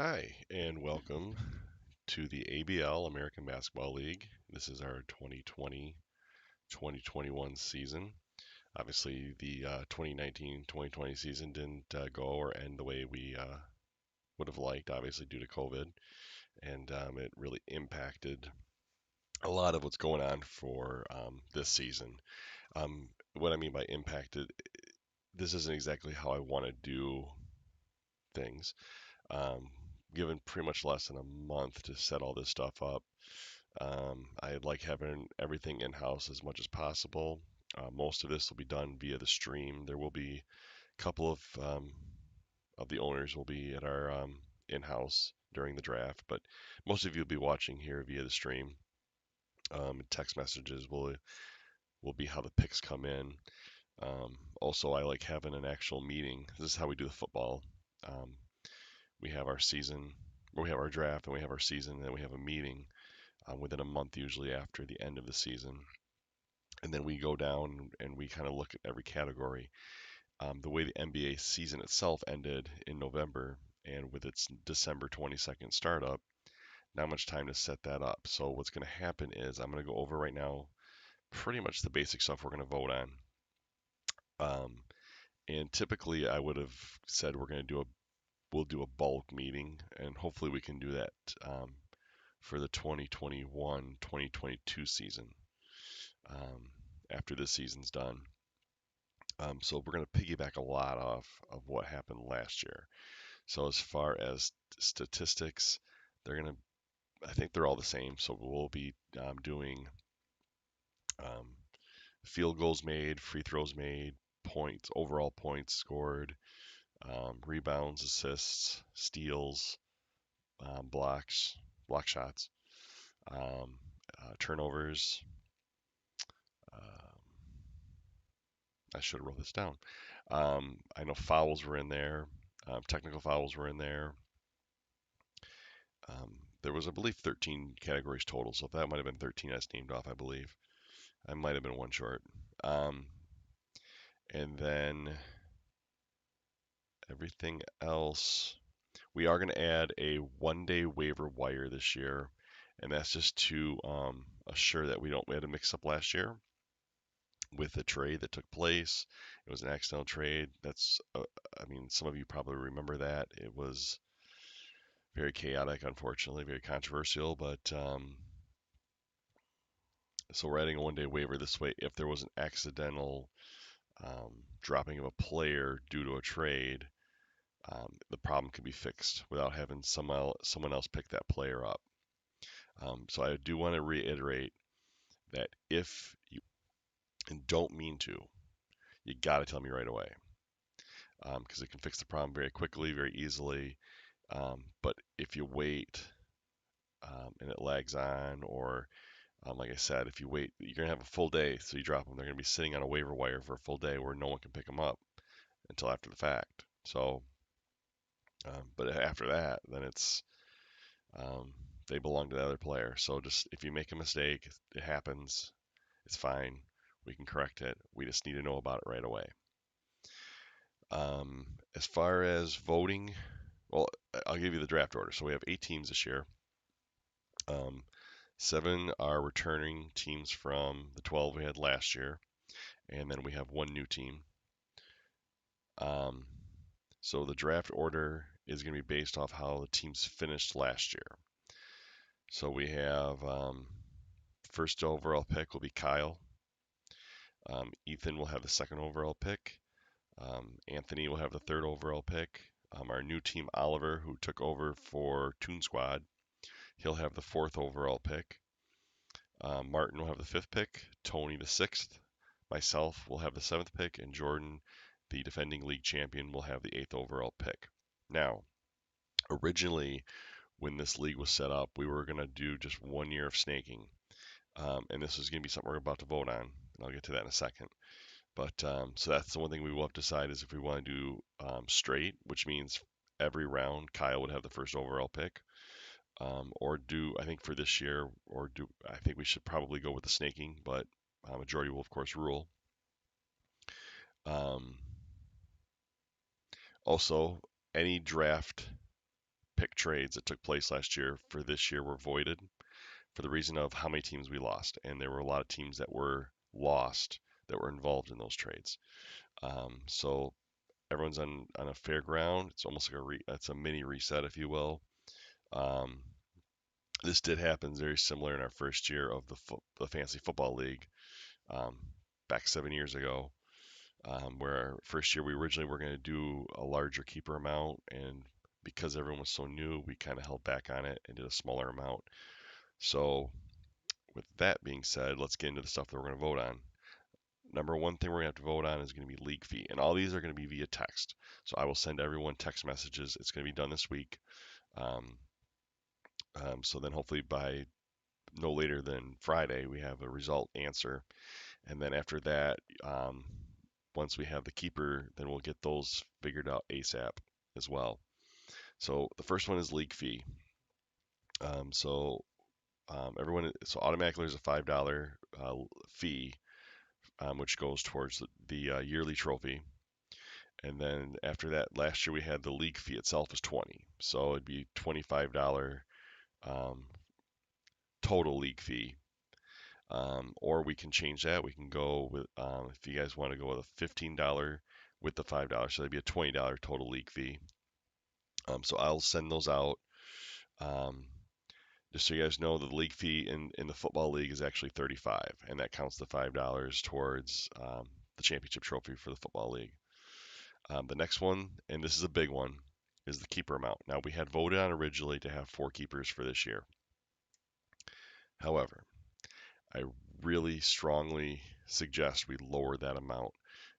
Hi, and welcome to the ABL American Basketball League. This is our 2020-2021 season. Obviously, the 2019-2020 season didn't go or end the way we would have liked, obviously, due to COVID. And it really impacted a lot of what's going on for this season. What I mean by impacted, this isn't exactly how I want to do things. Um, Given pretty much less than a month to set all this stuff up. I like having everything in-house as much as possible. Most of this will be done via the stream. There will be a couple of the owners will be at our in-house during the draft, but most of you will be watching here via the stream. Text messages will be how the picks come in. Also, I like having an actual meeting. This is how we do the football. Um, we have our season, we have our draft, and we have our season, and then we have a meeting within a month, usually after the end of the season. And then we go down and we kind of look at every category. The way the NBA season itself ended in November and with its December 22nd startup, not much time to set that up. So what's going to happen is I'm going to go over right now pretty much the basic stuff we're going to vote on. And typically I would have said we'll do a bulk meeting, and hopefully we can do that for the 2021-2022 season after this season's done. So we're going to piggyback a lot off of what happened last year. So as far as statistics, they're going to, I think they're all the same. So we'll be doing um, field goals made, free throws made, points, overall points scored, rebounds, assists, steals, blocks, block shots, um, turnovers. Um, I should have wrote this down. I know fouls were in there. Technical fouls were in there. There was, I believe, 13 categories total. So if that might have been 13 that's named off, I believe. I might have been one short. Um, and then everything else, we are going to add a 1-day waiver wire this year. And that's just to assure that we had a mix up last year with the trade that took place. It was an accidental trade. I mean, some of you probably remember that. It was very chaotic, unfortunately, very controversial. But so we're adding a 1-day waiver this way. If there was an accidental dropping of a player due to a trade, the problem can be fixed without having someone else pick that player up. So I do want to reiterate that if you and don't mean to, you got to tell me right away because it can fix the problem very quickly, very easily. But if you wait and it lags on, or like I said, if you wait, you're gonna have a full day, so you drop them. They're gonna be sitting on a waiver wire for a full day where no one can pick them up until after the fact. So, but after that, then um, they belong to the other player. So just if you make a mistake, it happens. It's fine. We can correct it. We just need to know about it right away. As far as voting, well, I'll give you the draft order. So we have 8 teams this year. 7 are returning teams from the 12 we had last year, and then we have 1 new team. Um, so the draft order is going to be based off how the teams finished last year. So we have first overall pick will be Kyle. Ethan will have the second overall pick. Anthony will have the third overall pick. Our new team, Oliver, who took over for Toon Squad, he'll have the fourth overall pick. Martin will have the fifth pick. Tony the sixth. Myself will have the seventh pick, and Jordan, the defending league champion, will have the eighth overall pick. Now, originally, when this league was set up, we were going to do just 1 year of snaking. And this is going to be something we're about to vote on. And I'll get to that in a second. But so that's the one thing we will have to decide is if we want to do straight, which means every round Kyle would have the first overall pick, or do I think for this year, or do I think we should probably go with the snaking, but majority will of course rule. Um, Also, any draft pick trades that took place last year for this year were voided for the reason of how many teams we lost, and there were a lot of teams that were lost that were involved in those trades. So everyone's on a fair ground. It's almost like it's a mini reset, if you will. Um, this did happen very similar in our first year of the Fantasy Football League um, back 7 years ago, where our first year we originally were going to do a larger keeper amount, and because everyone was so new, we kind of held back on it and did a smaller amount. So with that being said, let's get into the stuff that we're going to vote on. Number one thing we're going to have to vote on is going to be league fee, and all these are going to be via text. So I will send everyone text messages. It's going to be done this week. Um, so then hopefully by no later than Friday, we have a result answer. And then after that, once we have the keeper, then we'll get those figured out ASAP as well. So the first one is league fee. So automatically there's a $5 fee, which goes towards the yearly trophy. And then after that, last year we had the league fee itself is 20, so it'd be $25 um, total league fee. Or we can change that. We can go with if you guys want to go with a $15 with the $5, so that'd be a $20 total league fee. So I'll send those out. Um, just so you guys know, the league fee in the football league is actually 35, and that counts the $5 towards the championship trophy for the football league. The next one, and this is a big one, is the keeper amount. Now we had voted on originally to have 4 keepers for this year. However, I really strongly suggest we lower that amount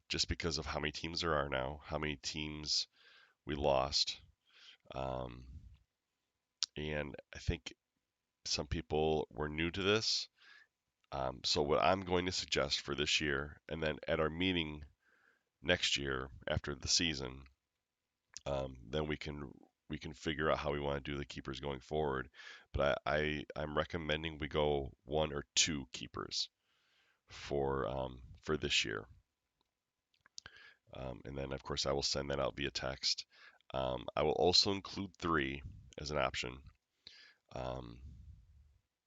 just because of how many teams there are now, how many teams we lost. Um, and I think some people were new to this. So what I'm going to suggest for this year, and then at our meeting next year after the season, then we can figure out how we want to do the keepers going forward. But I'm recommending we go 1 or 2 keepers for this year. And then of course I will send that out via text. I will also include 3 as an option.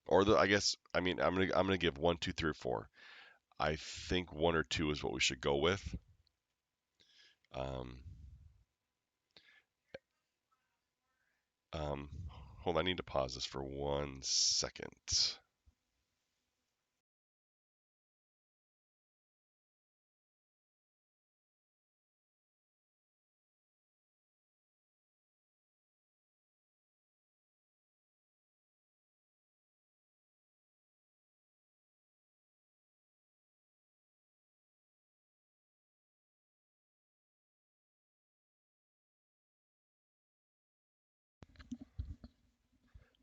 I guess I'm gonna give 1, 2, 3, or 4. I think 1 or 2 is what we should go with. Um, um, Hold on, I need to pause this for 1 second.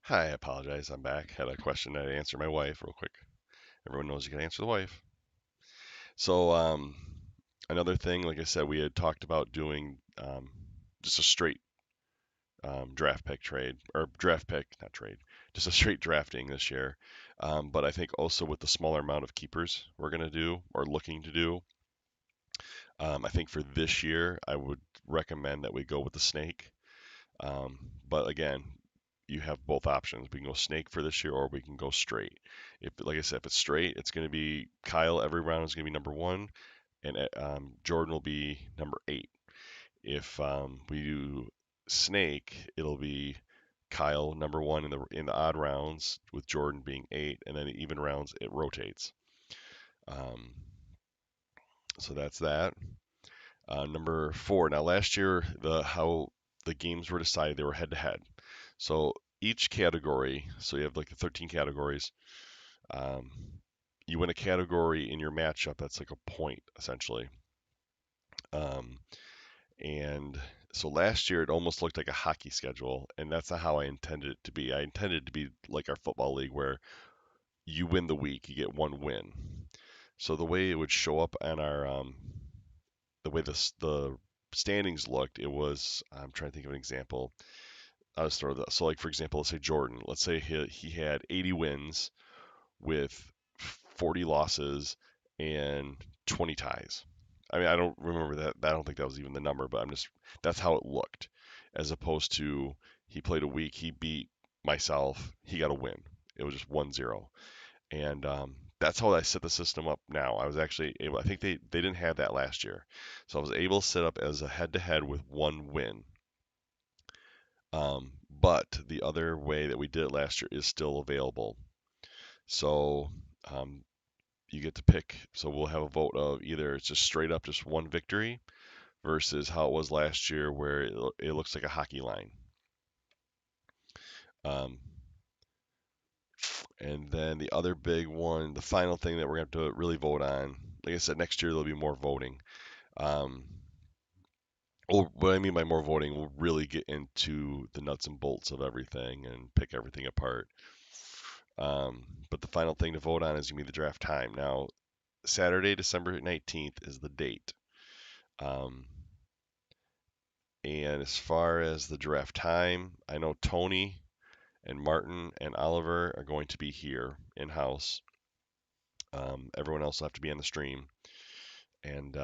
Hi, I apologize. I'm back. Had a question that I answered my wife real quick. Everyone knows you can answer the wife. So another thing, like I said, we had talked about doing just a straight draft pick trade, or draft pick, not trade, just a straight drafting this year. But I think also with the smaller amount of keepers we're going to do or looking to do, I think for this year, I would recommend that we go with the snake. But again, you have both options. We can go snake for this year, or we can go straight. Like I said, if it's straight, it's going to be Kyle every round is going to be number 1, and Jordan will be number 8. If we do snake, it'll be Kyle number 1 in the odd rounds, with Jordan being 8, and then the even rounds it rotates. Um, so that's that. Number 4. Now last year, how the games were decided, they were head to head. So each category, so you have like the 13 categories. Um, you win a category in your matchup. That's like a point essentially. Um, and so last year it almost looked like a hockey schedule, and that's not how I intended it to be. I intended it to be like our football league, where you win the week, you get 1 win. So the way it would show up on the way the standings looked, it was, I'm trying to think of an example. I'll just throw that. So like for example, let's say Jordan. Let's say he had 80 wins with 40 losses and 20 ties. I mean, I don't remember that. I don't think that was even the number, but that's how it looked. as opposed to he played a week, he beat myself, he got a win. It was just 1-0. And that's how I set the system up now. I was actually able, I think they didn't have that last year. So I was able to set up as a head to head with one win. But the other way that we did it last year is still available. So um, you get to pick. So we'll have a vote of either it's just straight up just one victory versus how it was last year where it looks like a hockey line. Um, and then the other big one, the final thing that we're going to have to really vote on, like I said, next year there'll be more voting. Um, what I mean by more voting, we'll really get into the nuts and bolts of everything and pick everything apart. But the final thing to vote on is going to be the draft time. Now, Saturday, December 19th is the date. Um, and as far as the draft time, I know Tony and Martin and Oliver are going to be here in house. Everyone else will have to be on the stream. And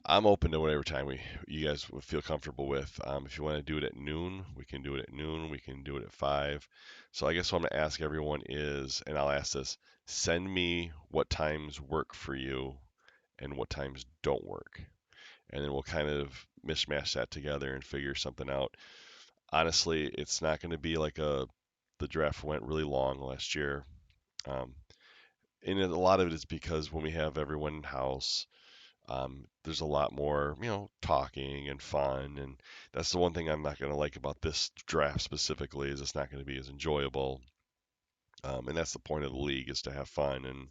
I'm open to whatever time you guys would feel comfortable with. If you want to do it at noon, we can do it at noon. We can do it at 5. So I guess what I'm going to ask everyone is, and I'll ask this, send me what times work for you and what times don't work. And then we'll kind of mishmash that together and figure something out. Honestly, it's not going to be like the draft went really long last year. Um, and a lot of it is because when we have everyone in house, there's a lot more, talking and fun, and that's the one thing I'm not going to like about this draft specifically is it's not going to be as enjoyable. And that's the point of the league is to have fun,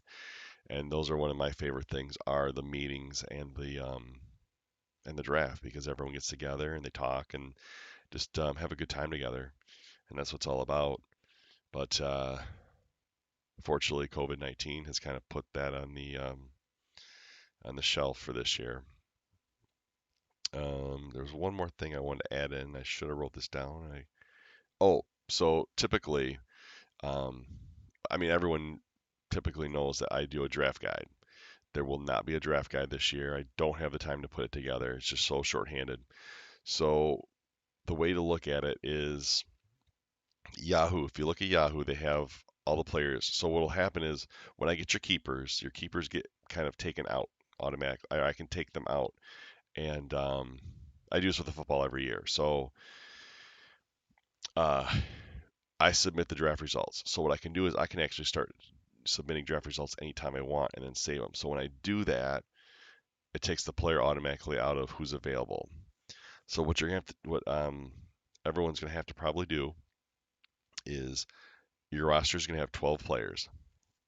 and those are one of my favorite things are the meetings and the draft because everyone gets together and they talk and just have a good time together, and that's what it's all about. But fortunately, COVID-19 has kind of put that on the shelf for this year. There's one more thing I wanted to add in. I should have wrote this down. So typically, um, I mean, everyone typically knows that I do a draft guide. There will not be a draft guide this year. I don't have the time to put it together. It's just so shorthanded. So the way to look at it is Yahoo. If you look at Yahoo, they have all the players. So what will happen is when I get your keepers get kind of taken out automatically. I can take them out, and I do this with the football every year. So uh, I submit the draft results. So what I can do is I can actually start submitting draft results anytime I want and then save them. So when I do that, it takes the player automatically out of who's available. So what you're gonna have to, what everyone's gonna have to probably do is your roster is gonna have 12 players.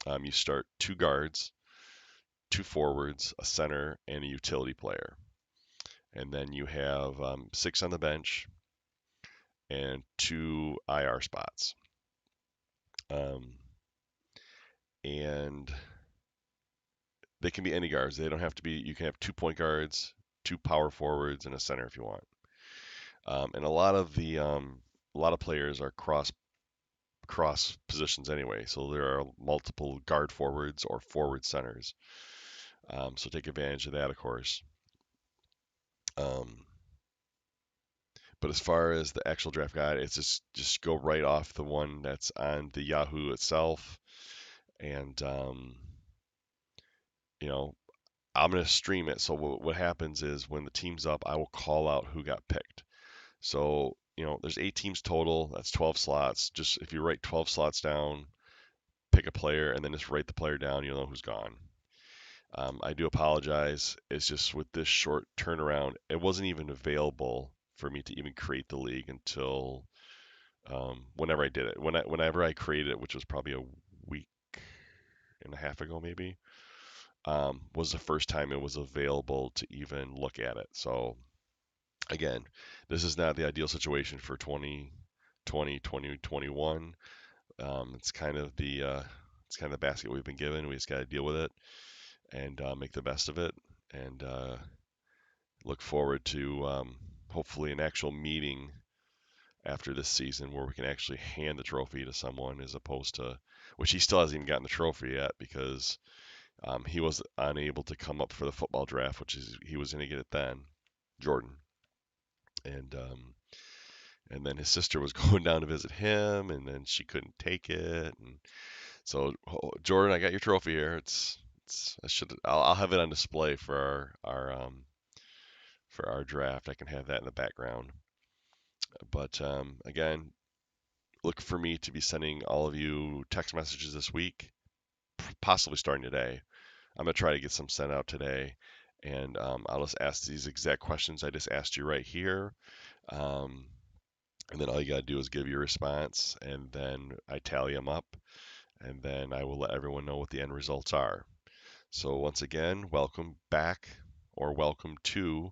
You start 2 guards, 2 forwards, a center, and a utility player, and then you have 6 on the bench and 2 IR spots. Um, and they can be any guards. They don't have to be. You can have 2 point guards, 2 power forwards, and a center if you want. And a lot of players are cross positions anyway. So there are multiple guard forwards or forward centers. So take advantage of that, of course. Um, but as far as the actual draft guide, it's just go right off the one that's on the Yahoo itself, and you know I'm gonna stream it. So what happens is when the team's up, I will call out who got picked. So, there's 8 teams total. That's 12 slots. Just if you write 12 slots down, pick a player, and then just write the player down, you'll know who's gone. I do apologize. It's just with this short turnaround, it wasn't even available for me to even create the league until whenever I did it. Whenever I created it, which was probably a week and a half ago, maybe, was the first time it was available to even look at it. So again, this is not the ideal situation for 2020, 2021. It's kind of the basket we've been given. We just got to deal with it and make the best of it, and look forward to hopefully an actual meeting after this season where we can actually hand the trophy to someone as opposed to, which he still hasn't even gotten the trophy yet because he was unable to come up for the football draft, which is he was going to get it then. Jordan. and and then his sister was going down to visit him, and then she couldn't take it, and so Jordan, I got your trophy here. I'll have it on display for our draft. I can have that in the background. But again, look for me to be sending all of you text messages this week, possibly starting today. I'm gonna try to get some sent out today, and I'll just ask these exact questions I just asked you right here. Um, and then all you gotta do is give your response, and then I tally them up, and then I will let everyone know what the end results are. So once again, welcome back or welcome to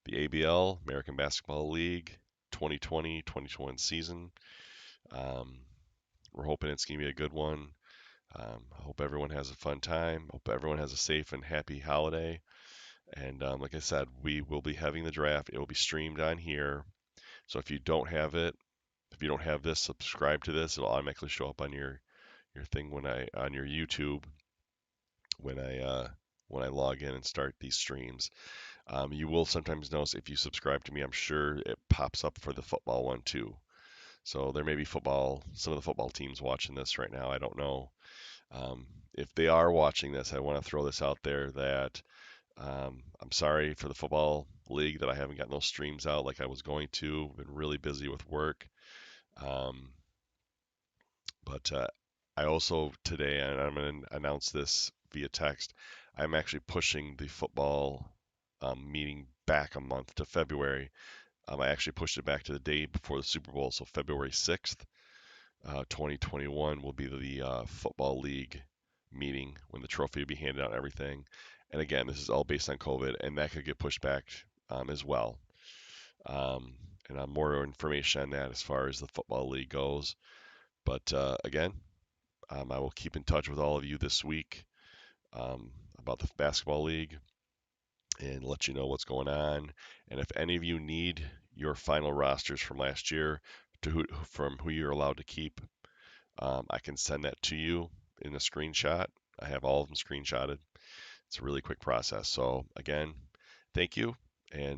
the ABL American Basketball League 2020-2021 season. Um, we're hoping it's going to be a good one. I hope everyone has a fun time. Hope everyone has a safe and happy holiday. And like I said, we will be having the draft. It will be streamed on here. So if you don't have it, if you don't have this, subscribe to this. It'll automatically show up on your thing on your YouTube when I log in and start these streams. You will sometimes notice if you subscribe to me, I'm sure it pops up for the football one too. So there may be some of the football teams watching this right now. I don't know. If they are watching this, I want to throw this out there that I'm sorry for the football league that I haven't gotten those streams out like I was going to. Been really busy with work. Um, but I also today, and I'm going to announce this via text, I'm actually pushing the football meeting back a month to February. I actually pushed it back to the day before the Super Bowl, so February 6th, 2021 will be the football league meeting when the trophy will be handed out and everything. And again, this is all based on COVID, and that could get pushed back as well. Um, and more information on that as far as the football league goes. But again, I will keep in touch with all of you this week about the basketball league and let you know what's going on. And if any of you need your final rosters from last year from who you're allowed to keep, I can send that to you in a screenshot. I have all of them screenshotted. It's a really quick process. So again, thank you, and